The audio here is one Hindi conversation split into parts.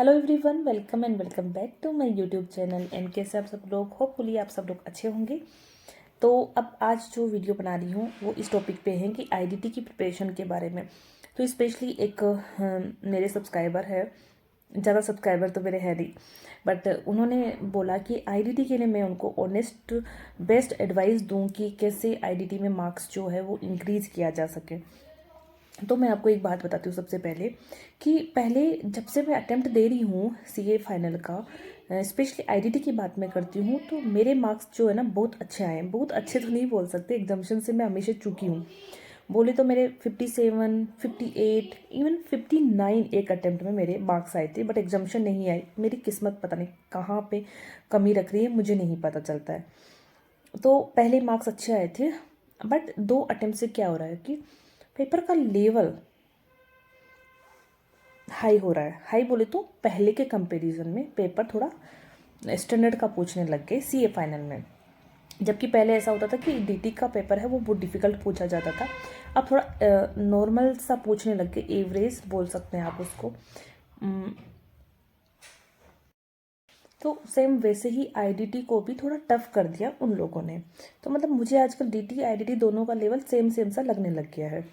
Hello everyone, welcome and welcome back to my YouTube channel. And कैसे आप सब लोग, होपफुली आप सब लोग अच्छे होंगे। तो अब आज जो वीडियो बना रही हूँ वो इस टॉपिक पे है कि आईडीटी की प्रिपरेशन के बारे में। तो स्पेशली एक मेरे सब्सक्राइबर है, ज़्यादा सब्सक्राइबर तो मेरे है नहीं, बट उन्होंने बोला कि आईडीटी के लिए मैं उनको ऑनेस्ट बेस्ट एडवाइस दूँ कि कैसे आईडीटी में मार्क्स जो है वो इंक्रीज़ किया जा सके। तो मैं आपको एक बात बताती हूँ सबसे पहले कि पहले जब से मैं अटेम्प्ट दे रही हूँ सीए फाइनल का, स्पेशली आईडीटी की बात मैं करती हूँ, तो मेरे मार्क्स जो है ना बहुत अच्छे आए हैं। बहुत अच्छे तो नहीं बोल सकते, एग्जामिशन से मैं हमेशा चुकी हूँ। बोले तो मेरे 57, 58, इवन 59 एक अटेम्प्ट में मेरे मार्क्स आए थे, बट एग्जामिशन नहीं आई। मेरी किस्मत पता नहीं कहाँ पे कमी रख रही है, मुझे नहीं पता चलता है। तो पहले मार्क्स अच्छे आए थे, बट 2 अटेम्प्ट से क्या हो रहा है कि पेपर का लेवल हाई हो रहा है। हाई बोले तो पहले के कंपैरिजन में पेपर थोड़ा स्टैंडर्ड का पूछने लग गए सीए फाइनल में। जबकि पहले ऐसा होता था कि डीटी का पेपर है वो बहुत डिफिकल्ट पूछा जाता था। अब थोड़ा नॉर्मल सा पूछने लग गए, एवरेज बोल सकते हैं आप उसको। तो सेम वैसे ही आईडीटी को भी थोड़ा टफ कर दिया उन लोगों ने। तो मतलब मुझे आजकल डीटी आईडीटी दोनों का लेवल सेम सेम सा लगने लग गया है।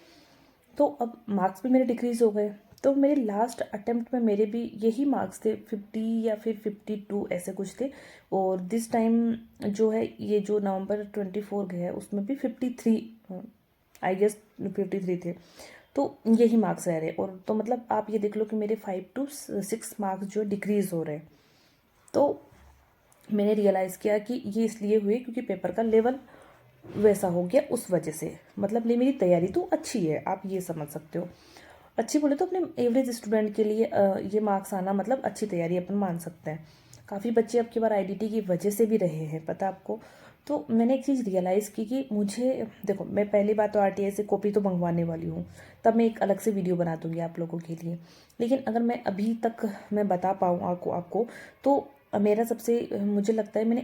तो अब मार्क्स भी मेरे डिक्रीज़ हो गए। तो मेरे लास्ट अटेम्प्ट में मेरे भी यही मार्क्स थे, 50 या फिर 52 ऐसे कुछ थे। और दिस टाइम जो है, ये जो नवंबर 24 गया है उसमें भी 53, आई गेस 53 थे। तो यही मार्क्स रह रहे। और तो मतलब आप ये देख लो कि मेरे 5 to 6 मार्क्स जो डिक्रीज़ हो रहे हैं। तो मैंने रियलाइज़ किया कि ये इसलिए हुए क्योंकि पेपर का लेवल वैसा हो गया, उस वजह से। मतलब ये मेरी तैयारी तो अच्छी है, आप ये समझ सकते हो। अच्छी बोले तो अपने एवरेज स्टूडेंट के लिए ये मार्क्स आना मतलब अच्छी तैयारी अपन मान सकते हैं। काफ़ी बच्चे अब की बार आईडीटी की वजह से भी रहे हैं, पता आपको। तो मैंने एक चीज़ रियलाइज़ की कि मुझे देखो, मैं पहली बात तो आरटीआई से कॉपी तो मंगवाने वाली हूँ, तब मैं एक अलग से वीडियो बना दूंगी आप लोगों के लिए। लेकिन अगर मैं अभी तक मैं बता पाऊँ आपको तो मेरा सबसे मुझे लगता है मैंने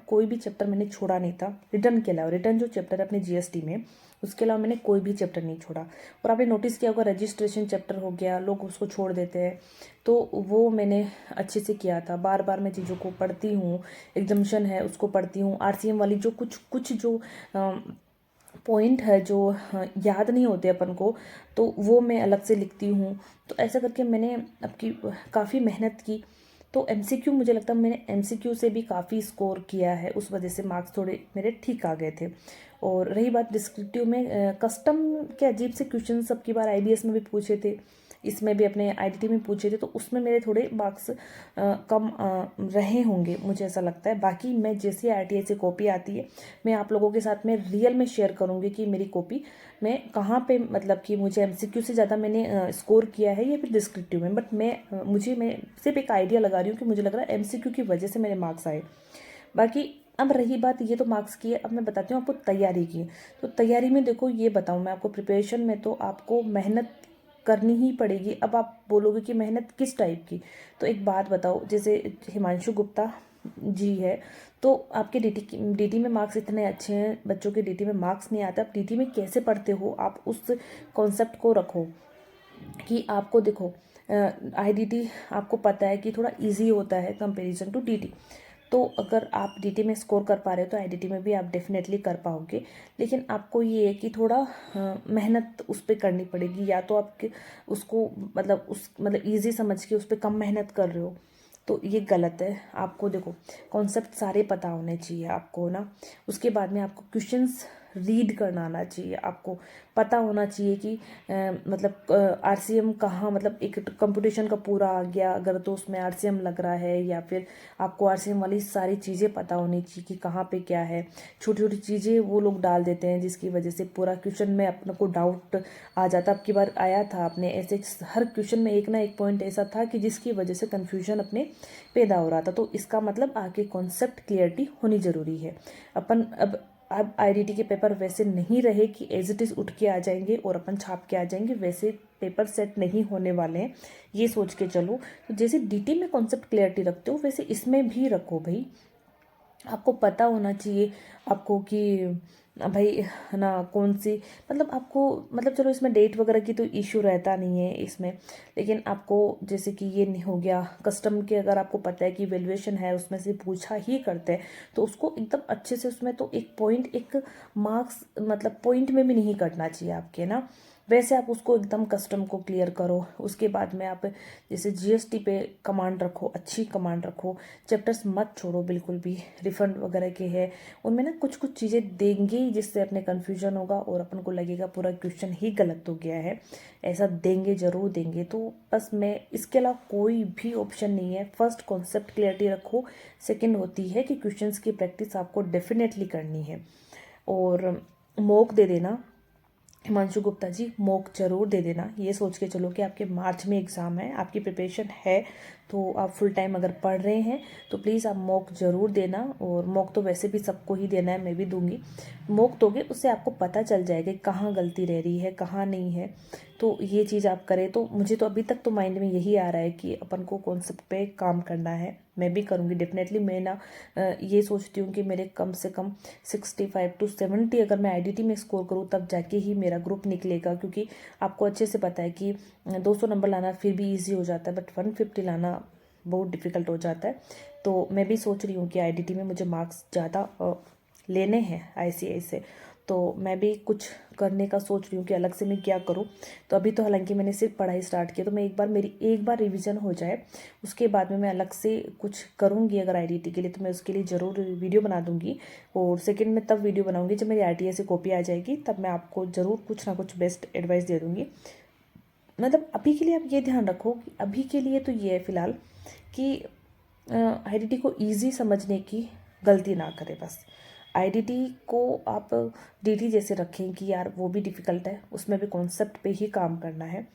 कोई भी चैप्टर मैंने छोड़ा नहीं था रिटर्न के अलावा। रिटर्न जो चैप्टर है अपने जीएसटी में, उसके अलावा मैंने कोई भी चैप्टर नहीं छोड़ा। और आपने नोटिस किया होगा, रजिस्ट्रेशन चैप्टर हो गया, लोग उसको छोड़ देते हैं, तो वो मैंने अच्छे से किया था। बार बार मैं चीज़ों को पढ़ती हूँ, एग्जामिशन है उसको पढ़ती हूँ, आरसीएम वाली जो कुछ कुछ जो पॉइंट है जो याद नहीं होते अपन को, तो वो मैं अलग से लिखती हूँ। तो ऐसा करके मैंने आपकी काफ़ी मेहनत की। तो एमसीक्यू मुझे लगता है मैंने एमसीक्यू से भी काफ़ी स्कोर किया है, उस वजह से मार्क्स थोड़े मेरे ठीक आ गए थे। और रही बात डिस्क्रिप्टिव में, कस्टम के अजीब से क्वेश्चन सब की बार आईबीएस में भी पूछे थे, इसमें भी अपने आईडीटी में पूछे थे, तो उसमें मेरे थोड़े मार्क्स कम रहे होंगे, मुझे ऐसा लगता है। बाकी मैं जैसे आरटीआई से कॉपी आती है, मैं आप लोगों के साथ में रियल में शेयर करूँगी कि मेरी कॉपी मैं कहाँ पे, मतलब कि मुझे एमसीक्यू से ज़्यादा मैंने स्कोर किया है या फिर डिस्क्रिप्टिव में। बट मैं सिर्फ एक आइडिया लगा रही हूँ कि मुझे लग रहा है एमसीक्यू की वजह से मेरे मार्क्स आए। बाकी अब रही बात, ये तो मार्क्स की है, अब मैं बताती हूँ आपको तैयारी की। तो तैयारी में देखो, ये बताऊँ मैं आपको, प्रिपरेशन में तो आपको मेहनत करनी ही पड़ेगी। अब आप बोलोगे कि मेहनत किस टाइप की, तो एक बात बताओ, जैसे हिमांशु गुप्ता जी है, तो आपके डीटी में मार्क्स इतने अच्छे हैं, बच्चों के डीटी में मार्क्स नहीं आते। आप डीटी में कैसे पढ़ते हो, आप उस कॉन्सेप्ट को रखो कि आपको देखो, आईडीटी आपको पता है कि थोड़ा इजी होता है कंपैरिजन टू डीटी। तो अगर आप डीटी में स्कोर कर पा रहे हो तो आईडीटी में भी आप डेफिनेटली कर पाओगे। लेकिन आपको ये है कि थोड़ा मेहनत उस पर करनी पड़ेगी, या तो आपके उसको मतलब ईजी समझ के उस पर कम मेहनत कर रहे हो, तो ये गलत है। आपको देखो, कॉन्सेप्ट सारे पता होने चाहिए आपको ना। उसके बाद में आपको क्वेश्चंस रीड करना आना चाहिए, आपको पता होना चाहिए कि मतलब आरसीएम कहाँ, मतलब एक कंपटीशन का पूरा आ गया अगर तो उसमें आरसीएम लग रहा है, या फिर आपको आरसीएम वाली सारी चीज़ें पता होनी चाहिए कि कहाँ पे क्या है। छोटी छोटी चीज़ें वो लोग डाल देते हैं जिसकी वजह से पूरा क्वेश्चन में अपने को डाउट आ जाता। अब की बार आया था अपने ऐसे, हर क्वेश्चन में एक ना एक पॉइंट ऐसा था कि जिसकी वजह से कन्फ्यूजन अपने पैदा हो रहा था। तो इसका मतलब आगे कॉन्सेप्ट क्लियरिटी होनी ज़रूरी है। अपन अब आईडीटी के पेपर वैसे नहीं रहे कि एज इट इज़ उठ के आ जाएंगे और अपन छाप के आ जाएंगे, वैसे पेपर सेट नहीं होने वाले हैं, ये सोच के चलो। तो जैसे डीटी में कॉन्सेप्ट क्लियरिटी रखते हो वैसे इसमें भी रखो भाई। आपको पता होना चाहिए आपको कि भाई है ना कौन सी, मतलब आपको, मतलब चलो इसमें डेट वगैरह की तो इश्यू रहता नहीं है इसमें, लेकिन आपको जैसे कि ये नहीं हो गया कस्टम के, अगर आपको पता है कि वैल्यूएशन है उसमें से पूछा ही करते हैं तो उसको एकदम अच्छे से उसमें तो एक पॉइंट, एक मार्क्स मतलब पॉइंट में भी नहीं कटना चाहिए आपके ना। वैसे आप उसको एकदम कस्टम को क्लियर करो। उसके बाद में आप जैसे जीएसटी पे कमांड रखो, अच्छी कमांड रखो, चैप्टर्स मत छोड़ो बिल्कुल भी। रिफंड वगैरह के हैं उनमें ना कुछ कुछ चीज़ें देंगे ही जिससे अपने कन्फ्यूजन होगा और अपन को लगेगा पूरा क्वेश्चन ही गलत हो गया है, ऐसा देंगे जरूर देंगे। तो बस मैं इसके अलावा कोई भी ऑप्शन नहीं है। फर्स्ट कॉन्सेप्ट क्लियरिटी रखो, सेकंड होती है कि क्वेश्चंस की प्रैक्टिस आपको डेफिनेटली करनी है, और मॉक दे देना। हिमांशु गुप्ता जी मॉक जरूर दे देना, ये सोच के चलो कि आपके मार्च में एग्ज़ाम है, आपकी प्रिपरेशन है, तो आप फुल टाइम अगर पढ़ रहे हैं तो प्लीज़ आप मॉक ज़रूर देना। और मॉक तो वैसे भी सबको ही देना है, मैं भी दूंगी। मॉक दोगे उससे आपको पता चल जाएगा कि कहाँ गलती रह रही है कहाँ नहीं है, तो ये चीज़ आप करें। तो मुझे तो अभी तक तो माइंड में यही आ रहा है कि अपन को कॉन्सेप्ट पे काम करना है। मैं भी करूँगी डेफिनेटली। मैं ना ये सोचती हूँ कि मेरे कम से कम 65 to 70 अगर मैं आईडीटी में स्कोर करूँ तब जाके ही मेरा ग्रुप निकलेगा, क्योंकि आपको अच्छे से पता है कि 200 नंबर लाना फिर भी इजी हो जाता है, बट 150 लाना बहुत डिफ़िकल्ट हो जाता है। तो मैं भी सोच रही हूँ कि आईडीटी में मुझे मार्क्स ज़्यादा लेने हैं आईसीआई से, तो मैं भी कुछ करने का सोच रही हूँ कि अलग से मैं क्या करूँ। तो अभी तो हालांकि मैंने सिर्फ पढ़ाई स्टार्ट की, तो मैं मेरी एक बार रिवीजन हो जाए उसके बाद में मैं अलग से कुछ करूँगी अगर आईडीटी के लिए, तो मैं उसके लिए ज़रूर वीडियो बना दूँगी। और सेकंड में तब वीडियो बनाऊँगी जब मेरी आरटीए से कॉपी आ जाएगी, तब मैं आपको ज़रूर कुछ ना कुछ बेस्ट एडवाइस दे दूँगी। मतलब अभी के लिए आप ये ध्यान रखो कि अभी के लिए तो ये है फ़िलहाल कि आईडीटी को इजी समझने की गलती ना करें। बस आईडीटी को आप डीटी जैसे रखें कि यार वो भी डिफ़िकल्ट है, उसमें भी कॉन्सेप्ट पे ही काम करना है।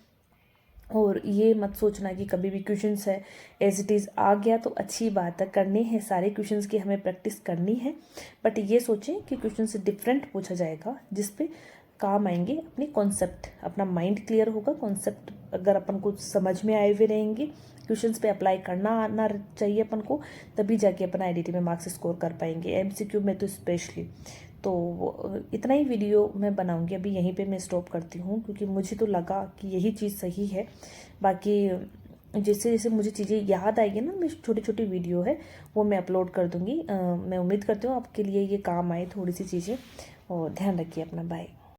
और ये मत सोचना कि कभी भी क्वेश्चंस है एज इट इज़ आ गया तो अच्छी बात है, करने हैं सारे क्वेश्चंस की हमें प्रैक्टिस करनी है, बट ये सोचें कि क्वेश्चन से डिफरेंट पूछा जाएगा जिस पे काम आएंगे अपनी कॉन्सेप्ट, अपना माइंड क्लियर होगा, कॉन्सेप्ट अगर अपन को समझ में आए हुए रहेंगे, क्वेश्चंस पे अप्लाई करना आना चाहिए अपन को, तभी जाके अपन आईडीटी में मार्क्स स्कोर कर पाएंगे, एमसीक्यू में तो स्पेशली। तो इतना ही वीडियो मैं बनाऊंगी, अभी यहीं पे मैं स्टॉप करती हूँ क्योंकि मुझे तो लगा कि यही चीज़ सही है। बाकी जैसे जैसे मुझे चीज़ें याद आएगी ना, मैं छोटी छोटी वीडियो है वो मैं अपलोड कर दूँगी। मैं उम्मीद करती हूँ आपके लिए ये काम आए थोड़ी सी चीज़ें, और ध्यान रखिए अपना। बाय।